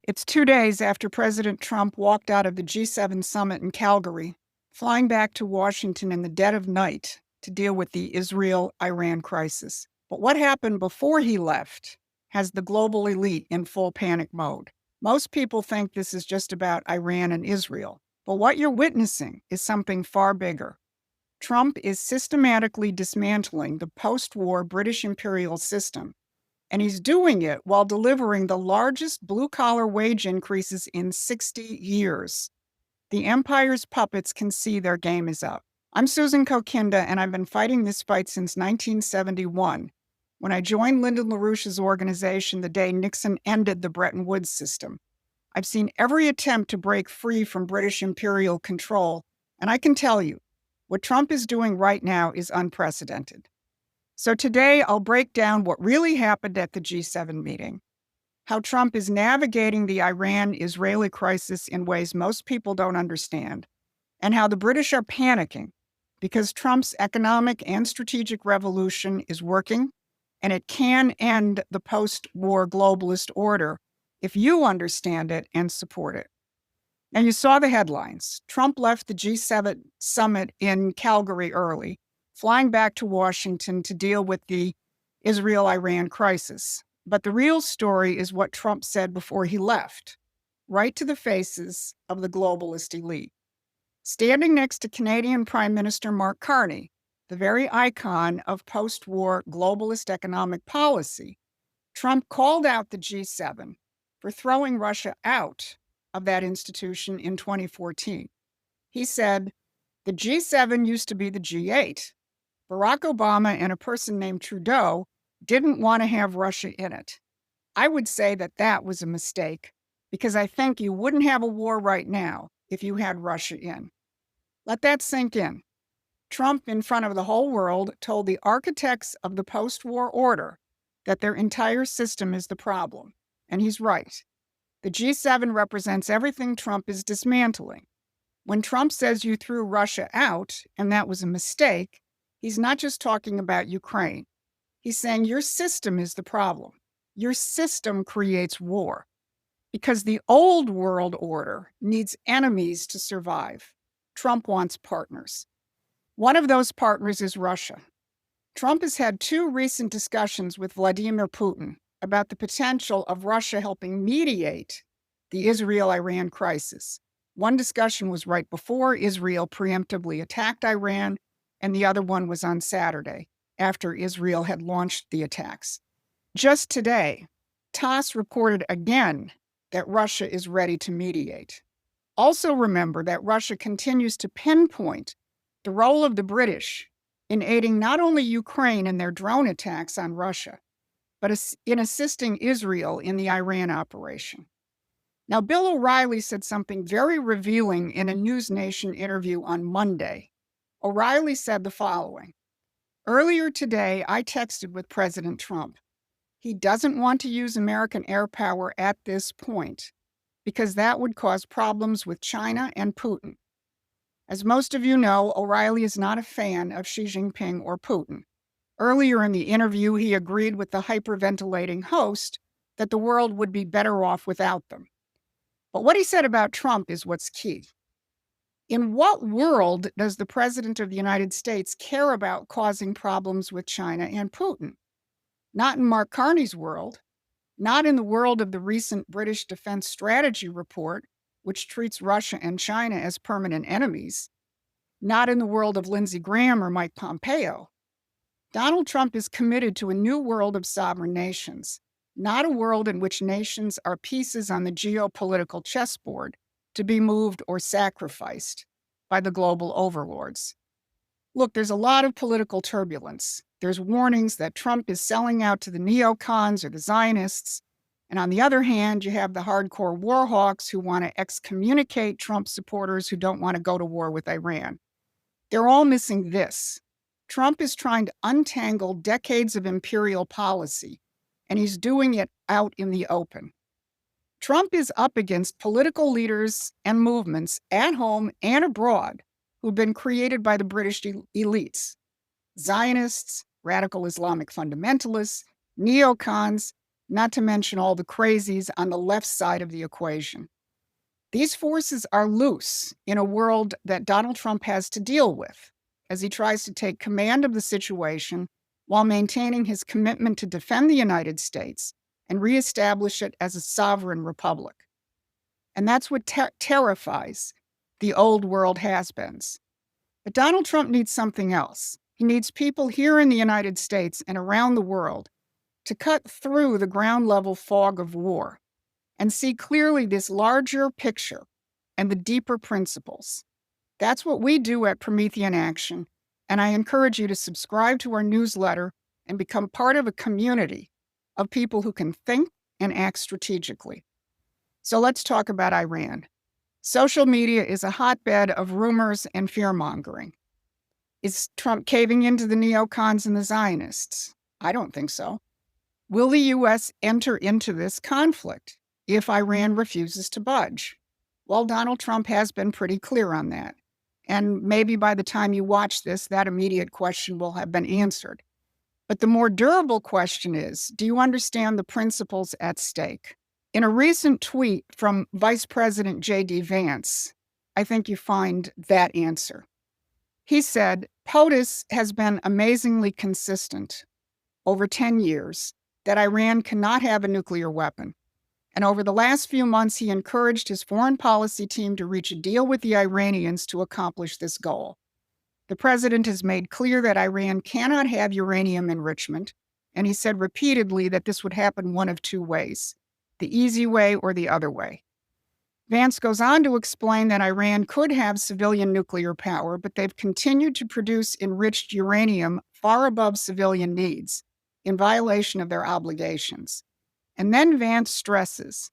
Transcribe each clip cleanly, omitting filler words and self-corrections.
It's 2 days after President Trump walked out of the G7 summit in Calgary, flying back to Washington in the dead of night to deal with the Israel-Iran crisis. But what happened before he left has the global elite in full panic mode. Most people think this is just about Iran and Israel, but what you're witnessing is something far bigger. Trump is systematically dismantling the post-war British imperial system, and he's doing it while delivering the largest blue-collar wage increases in 60 years. The empire's puppets can see their game is up. I'm Susan Kokinda, and I've been fighting this fight since 1971, when I joined Lyndon LaRouche's organization the day Nixon ended the Bretton Woods system. I've seen every attempt to break free from British imperial control, and I can tell you, what Trump is doing right now is unprecedented. So today, I'll break down what really happened at the G7 meeting, how Trump is navigating the Iran-Israeli crisis in ways most people don't understand, and how the British are panicking because Trump's economic and strategic revolution is working, and it can end the post-war globalist order if you understand it and support it. Now, you saw the headlines. Trump left the G7 summit in Calgary early, flying back to Washington to deal with the Israel-Iran crisis. But the real story is what Trump said before he left, right to the faces of the globalist elite. Standing next to Canadian Prime Minister Mark Carney, the very icon of post-war globalist economic policy, Trump called out the G7 for throwing Russia out of that institution in 2014. He said, "The G7 used to be the G8. Barack Obama and a person named Trudeau didn't want to have Russia in it. I would say that that was a mistake, because I think you wouldn't have a war right now if you had Russia in." Let that sink in. Trump, in front of the whole world, told the architects of the post-war order that their entire system is the problem. And he's right. The G7 represents everything Trump is dismantling. When Trump says you threw Russia out, and that was a mistake, he's not just talking about Ukraine. He's saying your system is the problem. Your system creates war. Because the old world order needs enemies to survive. Trump wants partners. One of those partners is Russia. Trump has had 2 recent discussions with Vladimir Putin about the potential of Russia helping mediate the Israel-Iran crisis. One discussion was right before Israel preemptively attacked Iran, and the other one was on Saturday, after Israel had launched the attacks. Just today, TASS reported again that Russia is ready to mediate. Also remember that Russia continues to pinpoint the role of the British in aiding not only Ukraine in their drone attacks on Russia, but in assisting Israel in the Iran operation. Now, Bill O'Reilly said something very revealing in a News Nation interview on Monday. O'Reilly said the following: "Earlier today, I texted with President Trump. He doesn't want to use American air power at this point because that would cause problems with China and Putin." As most of you know, O'Reilly is not a fan of Xi Jinping or Putin. Earlier in the interview, he agreed with the hyperventilating host that the world would be better off without them. But what he said about Trump is what's key. In what world does the President of the United States care about causing problems with China and Putin? Not in Mark Carney's world, not in the world of the recent British Defense Strategy Report, which treats Russia and China as permanent enemies, not in the world of Lindsey Graham or Mike Pompeo. Donald Trump is committed to a new world of sovereign nations, not a world in which nations are pieces on the geopolitical chessboard to be moved or sacrificed by the global overlords. Look, there's a lot of political turbulence. There's warnings that Trump is selling out to the neocons or the Zionists. And on the other hand, you have the hardcore war hawks who want to excommunicate Trump supporters who don't want to go to war with Iran. They're all missing this. Trump is trying to untangle decades of imperial policy, and he's doing it out in the open. Trump is up against political leaders and movements at home and abroad who've been created by the British elites: Zionists, radical Islamic fundamentalists, neocons, not to mention all the crazies on the left side of the equation. These forces are loose in a world that Donald Trump has to deal with as he tries to take command of the situation while maintaining his commitment to defend the United States and reestablish it as a sovereign republic. And that's what terrifies the old world has-beens. But Donald Trump needs something else. He needs people here in the United States and around the world to cut through the ground-level fog of war and see clearly this larger picture and the deeper principles. That's what we do at Promethean Action, and I encourage you to subscribe to our newsletter and become part of a community of people who can think and act strategically. So let's talk about Iran. Social media is a hotbed of rumors and fear-mongering. Is Trump caving into the neocons and the Zionists? I don't think so. Will the U.S. enter into this conflict if Iran refuses to budge? Well, Donald Trump has been pretty clear on that. And maybe by the time you watch this, that immediate question will have been answered. But the more durable question is, do you understand the principles at stake? In a recent tweet from Vice President J.D. Vance, I think you find that answer. He said, POTUS has been amazingly consistent over 10 years that Iran cannot have a nuclear weapon. And over the last few months, he encouraged his foreign policy team to reach a deal with the Iranians to accomplish this goal. The president has made clear that Iran cannot have uranium enrichment, and he said repeatedly that this would happen one of two ways, the easy way or the other way. Vance goes on to explain that Iran could have civilian nuclear power, but they've continued to produce enriched uranium far above civilian needs, in violation of their obligations. And then Vance stresses,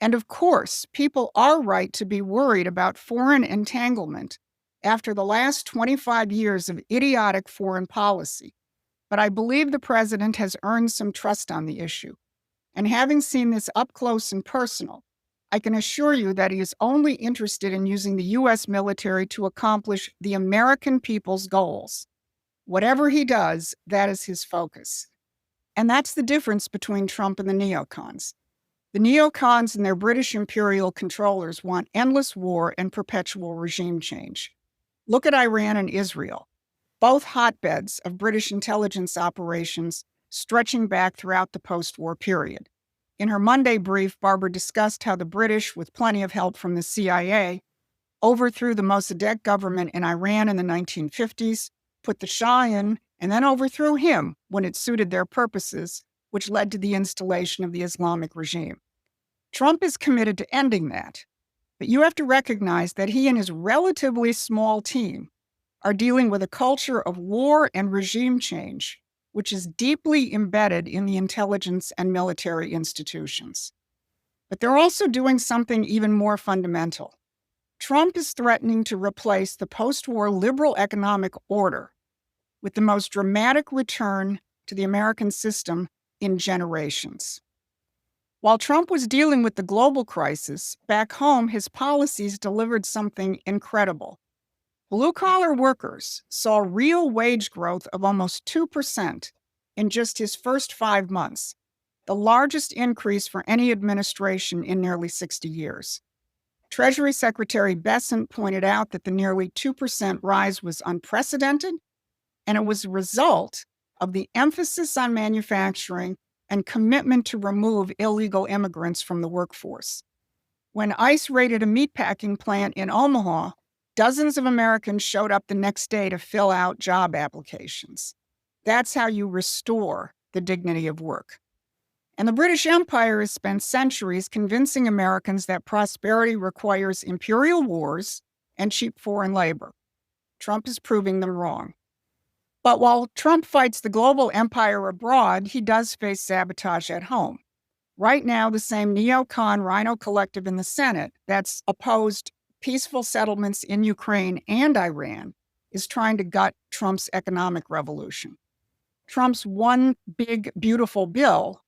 and of course, people are right to be worried about foreign entanglement after the last 25 years of idiotic foreign policy. But I believe the president has earned some trust on the issue. And having seen this up close and personal, I can assure you that he is only interested in using the U.S. military to accomplish the American people's goals. Whatever he does, that is his focus. And that's the difference between Trump and the neocons. The neocons and their British imperial controllers want endless war and perpetual regime change. Look at Iran and Israel, both hotbeds of British intelligence operations stretching back throughout the post-war period. In her Monday brief, Barbara discussed how the British, with plenty of help from the CIA, overthrew the Mossadegh government in Iran in the 1950s, put the Shah in, and then overthrew him when it suited their purposes, which led to the installation of the Islamic regime. Trump is committed to ending that, but you have to recognize that he and his relatively small team are dealing with a culture of war and regime change, which is deeply embedded in the intelligence and military institutions. But they're also doing something even more fundamental. Trump is threatening to replace the post-war liberal economic order with the most dramatic return to the American system in generations. While Trump was dealing with the global crisis, back home, his policies delivered something incredible. Blue-collar workers saw real wage growth of almost 2% in just his first 5 months, the largest increase for any administration in nearly 60 years. Treasury Secretary Bessent pointed out that the nearly 2% rise was unprecedented, and it was a result of the emphasis on manufacturing and commitment to remove illegal immigrants from the workforce. When ICE raided a meatpacking plant in Omaha, dozens of Americans showed up the next day to fill out job applications. That's how you restore the dignity of work. And the British Empire has spent centuries convincing Americans that prosperity requires imperial wars and cheap foreign labor. Trump is proving them wrong. But while Trump fights the global empire abroad, he does face sabotage at home. Right now, the same neocon Rhino Collective in the Senate that's opposed peaceful settlements in Ukraine and Iran is trying to gut Trump's economic revolution. Trump's one big, beautiful bill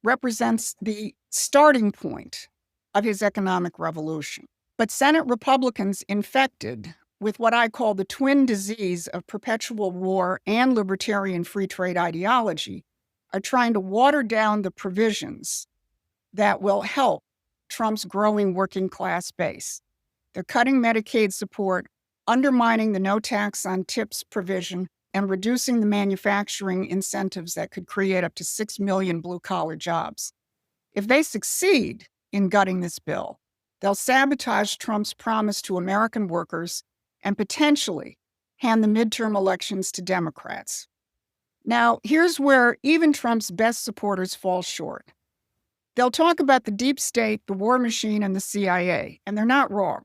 represents the starting point of his economic revolution. But Senate Republicans infected with what I call the twin disease of perpetual war and libertarian free trade ideology are trying to water down the provisions that will help Trump's growing working class base. They're cutting Medicaid support, undermining the no tax on tips provision, and reducing the manufacturing incentives that could create up to 6 million blue-collar jobs. If they succeed in gutting this bill, they'll sabotage Trump's promise to American workers and potentially hand the midterm elections to Democrats. Now, here's where even Trump's best supporters fall short. They'll talk about the deep state, the war machine, and the CIA, and they're not wrong.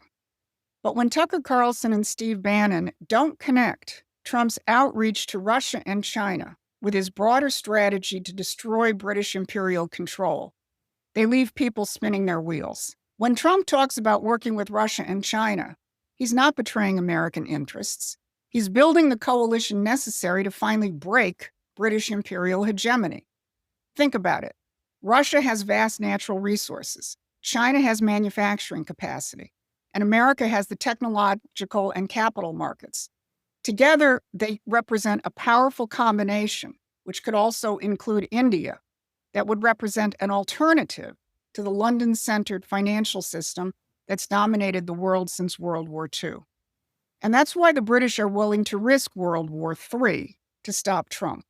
But when Tucker Carlson and Steve Bannon don't connect Trump's outreach to Russia and China with his broader strategy to destroy British imperial control, they leave people spinning their wheels. When Trump talks about working with Russia and China, he's not betraying American interests. He's building the coalition necessary to finally break British imperial hegemony. Think about it. Russia has vast natural resources. China has manufacturing capacity. And America has the technological and capital markets. Together, they represent a powerful combination, which could also include India, that would represent an alternative to the London-centered financial system that's dominated the world since World War II. And that's why the British are willing to risk World War III to stop Trump.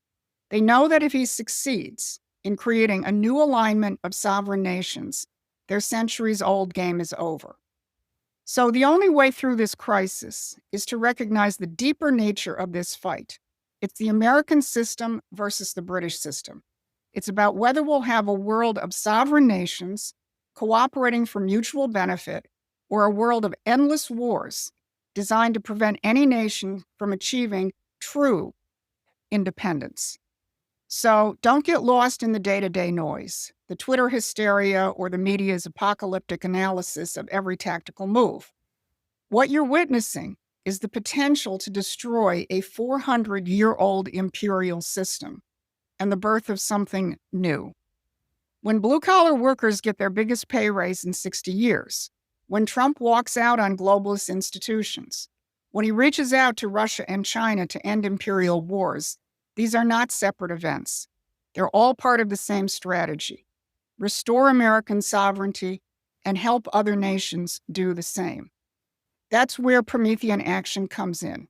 They know that if he succeeds in creating a new alignment of sovereign nations, their centuries-old game is over. So the only way through this crisis is to recognize the deeper nature of this fight. It's the American system versus the British system. It's about whether we'll have a world of sovereign nations cooperating for mutual benefit or a world of endless wars designed to prevent any nation from achieving true independence. So don't get lost in the day-to-day noise, the Twitter hysteria, or the media's apocalyptic analysis of every tactical move. What you're witnessing is the potential to destroy a 400-year-old imperial system and the birth of something new. When blue-collar workers get their biggest pay raise in 60 years, when Trump walks out on globalist institutions, when he reaches out to Russia and China to end imperial wars, these are not separate events. They're all part of the same strategy. Restore American sovereignty and help other nations do the same. That's where Promethean action comes in.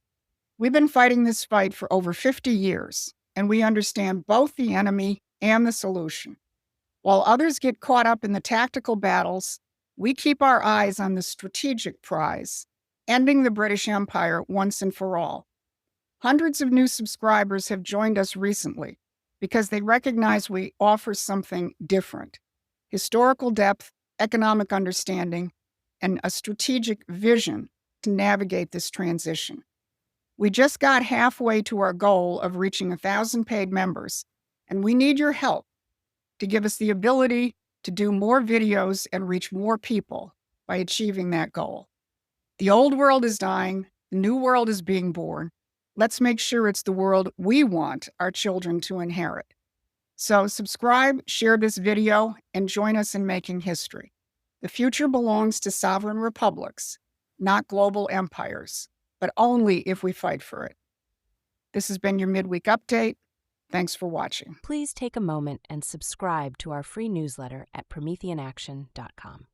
We've been fighting this fight for over 50 years, and we understand both the enemy and the solution. While others get caught up in the tactical battles, we keep our eyes on the strategic prize, ending the British Empire once and for all. Hundreds of new subscribers have joined us recently because they recognize we offer something different: historical depth, economic understanding, and a strategic vision to navigate this transition. We just got halfway to our goal of reaching 1,000 paid members, and we need your help to give us the ability to do more videos and reach more people by achieving that goal. The old world is dying, the new world is being born. Let's make sure it's the world we want our children to inherit. So subscribe, share this video, and join us in making history. The future belongs to sovereign republics, not global empires, but only if we fight for it. This has been your midweek update. Thanks for watching. Please take a moment and subscribe to our free newsletter at prometheanaction.com.